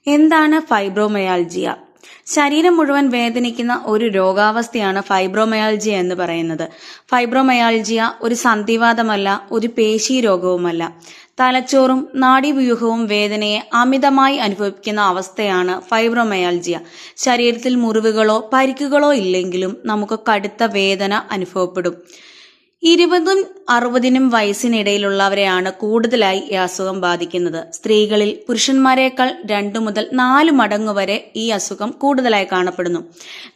എന്താണ് ഫൈബ്രോമയാൽജിയ? ശരീരം മുഴുവൻ വേദനിക്കുന്ന ഒരു രോഗാവസ്ഥയാണ് ഫൈബ്രോമയാൽജിയ എന്ന് പറയുന്നത്. ഫൈബ്രോമയാൽജിയ ഒരു സന്ധിവാതമല്ല, ഒരു പേശി രോഗവുമല്ല. തലച്ചോറും നാഡീവ്യൂഹവും വേദനയെ അമിതമായി അനുഭവിക്കുന്ന അവസ്ഥയാണ് ഫൈബ്രോമയാൽജിയ. ശരീരത്തിൽ മുറിവുകളോ പരിക്കുകളോ ഇല്ലെങ്കിലും നമുക്ക് കടുത്ത വേദന അനുഭവപ്പെടും. 20-60 വയസ്സിനിടയിലുള്ളവരെയാണ് കൂടുതലായി ഈ അസുഖം ബാധിക്കുന്നത്. സ്ത്രീകളിൽ പുരുഷന്മാരെക്കാൾ 2 മുതൽ 4 മടങ്ങ് വരെ ഈ അസുഖം കൂടുതലായി കാണപ്പെടുന്നു.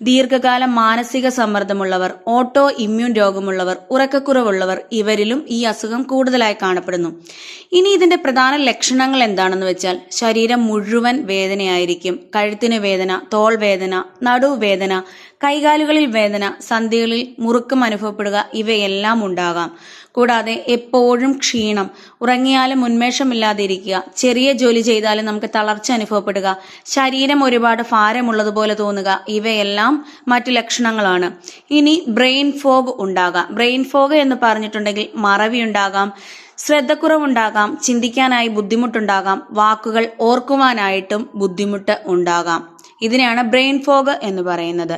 ദീർഘകാല മാനസിക സമ്മർദ്ദമുള്ളവർ, ഓട്ടോ ഇമ്മ്യൂൺ രോഗമുള്ളവർ, ഉറക്കക്കുറവുള്ളവർ ഇവരിലും ഈ അസുഖം കൂടുതലായി കാണപ്പെടുന്നു. ഇനി ഇതിന്റെ പ്രധാന ലക്ഷണങ്ങൾ എന്താണെന്ന് വെച്ചാൽ, ശരീരം മുഴുവൻ വേദനയായിരിക്കും. കഴുത്തിന് വേദന, തോൾ വേദന, നടുവേദന, കൈകാലുകളിൽ വേദന, സന്ധികളിൽ മുറുക്കം അനുഭവപ്പെടുക ഇവയെല്ലാം ഉണ്ടാകാം. കൂടാതെ എപ്പോഴും ക്ഷീണം, ഉറങ്ങിയാലും ഉന്മേഷമില്ലാതിരിക്കുക, ചെറിയ ജോലി ചെയ്താലും നമുക്ക് തളർച്ച അനുഭവപ്പെടുക, ശരീരം ഒരുപാട് ഭാരമുള്ളതുപോലെ തോന്നുക ഇവയെല്ലാം മറ്റു ലക്ഷണങ്ങളാണ്. ഇനി ബ്രെയിൻ ഫോഗ് ഉണ്ടാകാം. ബ്രെയിൻ ഫോഗ് എന്ന് പറഞ്ഞിട്ടുണ്ടെങ്കിൽ മറവി ഉണ്ടാകാം, ശ്രദ്ധക്കുറവുണ്ടാകാം, ചിന്തിക്കാനായി ബുദ്ധിമുട്ടുണ്ടാകാം, വാക്കുകൾ ഓർക്കുവാനായിട്ടും ബുദ്ധിമുട്ട് ഉണ്ടാകാം. ഇതിനെയാണ് ബ്രെയിൻ ഫോഗ് എന്ന് പറയുന്നത്.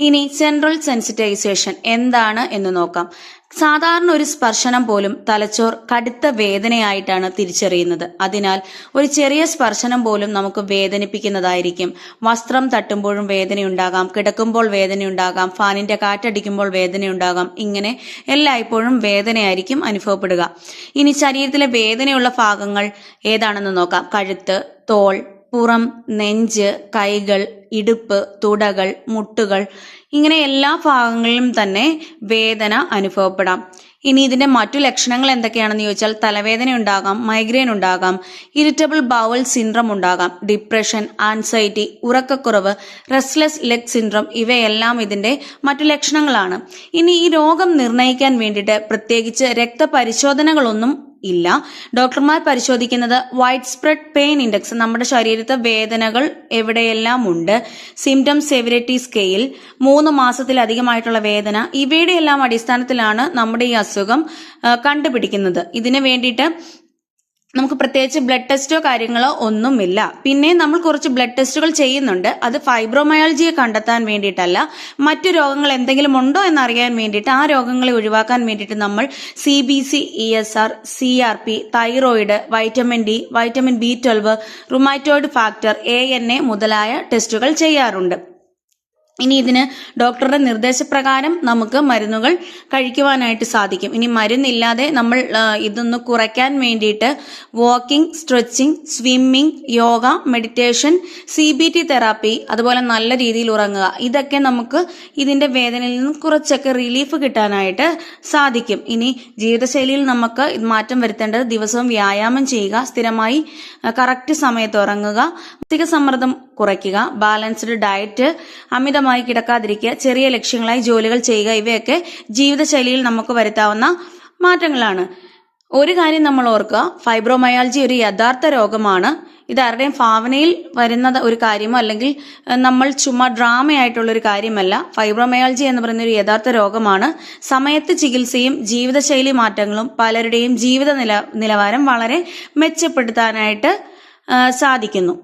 ഇനി സെൻട്രൽ സെൻസിറ്റൈസേഷൻ എന്താണ് എന്ന് നോക്കാം. സാധാരണ ഒരു സ്പർശനം പോലും തലച്ചോർ കടുത്ത വേദനയായിട്ടാണ് തിരിച്ചറിയുന്നത്. അതിനാൽ ഒരു ചെറിയ സ്പർശനം പോലും നമുക്ക് വേദനിപ്പിക്കുന്നതായിരിക്കും. വസ്ത്രം തട്ടുമ്പോഴും വേദനയുണ്ടാകാം, കിടക്കുമ്പോൾ വേദനയുണ്ടാകാം, ഫാനിന്റെ കാറ്റടിക്കുമ്പോൾ വേദനയുണ്ടാകാം. ഇങ്ങനെ എല്ലായ്പ്പോഴും വേദനയായിരിക്കും അനുഭവപ്പെടുക. ഇനി ശരീരത്തിലെ വേദനയുള്ള ഭാഗങ്ങൾ ഏതാണെന്ന് നോക്കാം. കഴുത്ത്, തോൾ, പുറം, നെഞ്ച്, കൈകൾ, ഇടുപ്പ്, തുടകൾ, മുട്ടുകൾ, ഇങ്ങനെ എല്ലാ ഭാഗങ്ങളിലും തന്നെ വേദന അനുഭവപ്പെടാം. ഇനി ഇതിന്റെ മറ്റു ലക്ഷണങ്ങൾ എന്തൊക്കെയാണെന്ന് ചോദിച്ചാൽ, തലവേദന ഉണ്ടാകാം, മൈഗ്രെയിൻ ഉണ്ടാകാം, ഇറിറ്റബിൾ ബവൽ സിൻഡ്രം ഉണ്ടാകാം, ഡിപ്രഷൻ, ആൻസൈറ്റി, ഉറക്കക്കുറവ്, റെസ്റ്റ്ലെസ് ലെഗ് സിൻഡ്രം ഇവയെല്ലാം ഇതിന്റെ മറ്റു ലക്ഷണങ്ങളാണ്. ഇനി ഈ രോഗം നിർണ്ണയിക്കാൻ വേണ്ടിയിട്ട് പ്രത്യേകിച്ച് രക്തപരിശോധനകളൊന്നും ഇല്ല. ഡോക്ടർമാർ പരിശോധിക്കുന്നത് വൈഡ് സ്പ്രെഡ് പെയിൻ ഇൻഡെക്സ്, നമ്മുടെ ശരീരത്തെ വേദനകൾ എവിടെയെല്ലാം ഉണ്ട്, സിംറ്റം സെവറിറ്റി സ്കെയിൽ, 3 മാസത്തിലധികമായിട്ടുള്ള വേദന, ഇവയുടെ എല്ലാം അടിസ്ഥാനത്തിലാണ് നമ്മുടെ ഈ അസുഖം കണ്ടുപിടിക്കുന്നത്. ഇതിനു വേണ്ടിയിട്ട് നമുക്ക് പ്രത്യേകിച്ച് ബ്ലഡ് ടെസ്റ്റോ കാര്യങ്ങളോ ഒന്നുമില്ല. പിന്നെ നമ്മൾ കുറച്ച് ബ്ലഡ് ടെസ്റ്റുകൾ ചെയ്യുന്നുണ്ട്. അത് ഫൈബ്രോമയാൽജിയെ കണ്ടെത്താൻ വേണ്ടിയിട്ടല്ല, മറ്റു രോഗങ്ങൾ എന്തെങ്കിലും ഉണ്ടോ എന്നറിയാൻ വേണ്ടിയിട്ട്, ആ രോഗങ്ങളെ ഒഴിവാക്കാൻ വേണ്ടിയിട്ട് നമ്മൾ CBC, ESR, CRP, thyroid, vitamin D, vitamin B12, rheumatoid factor, ANA മുതലായ ടെസ്റ്റുകൾ ചെയ്യാറുണ്ട്. ഇനി ഇതിന് ഡോക്ടറുടെ നിർദ്ദേശപ്രകാരം നമുക്ക് മരുന്നുകൾ കഴിക്കുവാനായിട്ട് സാധിക്കും. ഇനി മരുന്നില്ലാതെ നമ്മൾ ഇതൊന്ന് കുറയ്ക്കാൻ വേണ്ടിയിട്ട് walking, stretching, swimming, yoga, meditation, CBT therapy, അതുപോലെ നല്ല രീതിയിൽ ഉറങ്ങുക, ഇതൊക്കെ നമുക്ക് ഇതിന്റെ വേദനയിൽ നിന്നും കുറച്ചൊക്കെ റിലീഫ് കിട്ടാനായിട്ട് സാധിക്കും. ഇനി ജീവിതശൈലിയിൽ നമുക്ക് മാറ്റം വരുത്തേണ്ടത് ദിവസവും വ്യായാമം ചെയ്യുക, സ്ഥിരമായി കറക്റ്റ് സമയത്ത് ഉറങ്ങുക, മാനസിക സമ്മർദ്ദം കുറയ്ക്കുക, ബാലൻസ്ഡ് ഡയറ്റ്, അമിതമായി കിടക്കാതിരിക്കുക, ചെറിയ ലക്ഷ്യങ്ങളായി ജോലികൾ ചെയ്യുക, ഇവയൊക്കെ ജീവിതശൈലിയിൽ നമുക്ക് വരുത്താവുന്ന മാറ്റങ്ങളാണ്. ഒരു കാര്യം നമ്മൾ ഓർക്കുക, ഫൈബ്രോമയാൽജി ഒരു യഥാർത്ഥ രോഗമാണ്. ഇതാരുടെയും ഭാവനയിൽ വരുന്ന ഒരു കാര്യമോ അല്ലെങ്കിൽ നമ്മൾ ചുമ്മാ ഡ്രാമയായിട്ടുള്ള ഒരു കാര്യമല്ല. ഫൈബ്രോമയാൽജി എന്ന് പറയുന്ന ഒരു യഥാർത്ഥ രോഗമാണ്. സമയത്ത് ചികിത്സയും ജീവിതശൈലി മാറ്റങ്ങളും പലരുടെയും ജീവിത നിലവാരം വളരെ മെച്ചപ്പെടുത്താനായിട്ട് സാധിക്കുന്നു.